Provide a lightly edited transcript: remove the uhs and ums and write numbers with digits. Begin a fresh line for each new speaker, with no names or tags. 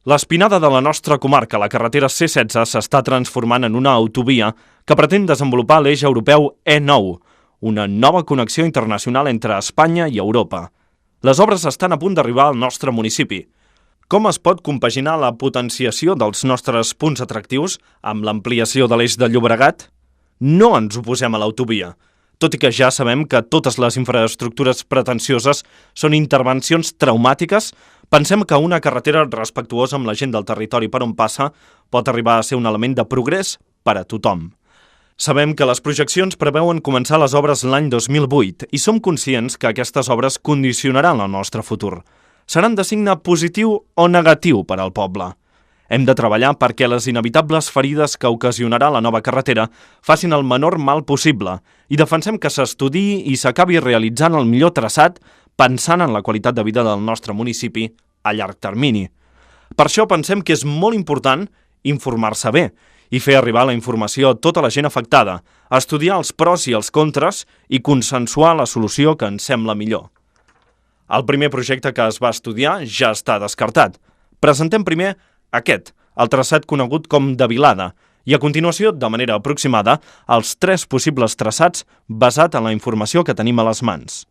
L'espinada de la nostra comarca, la carretera C16, s'està transformant en una autovia que pretén desenvolupar l'eix europeu E9, una nova connexió internacional entre Espanya i Europa. Les obres estan a punt d'arribar al nostre municipi. Com es pot compaginar la potenciació dels nostres punts atractius amb l'ampliació de l'eix de Llobregat? No ens oposem a l'autovia, tot i que ja sabem que totes les infraestructures pretensioses són intervencions traumàtiques. Pensem que una carretera respectuosa amb la gent del territori per on passa pot arribar a ser un element de progrés per a tothom. Sabem que les projeccions preveuen començar les obres l'any 2008 i som conscients que aquestes obres condicionaran el nostre futur. Seran de signe positiu o negatiu per al poble. Hem de treballar perquè les inevitables ferides que ocasionarà la nova carretera facin el menor mal possible i defensem que s'estudiï i s'acabi realitzant el millor traçat pensant en la qualitat de vida del nostre municipi a llarg termini. Per això pensem que és molt important informar-se bé i fer arribar la informació a tota la gent afectada, estudiar els pros i els contres i consensuar la solució que ens sembla millor. El primer projecte que es va estudiar ja està descartat. Presentem primer aquest, el traçat conegut com de Vilada, i a continuació, de manera aproximada, els 3 possibles traçats basat en la informació que tenim a les mans.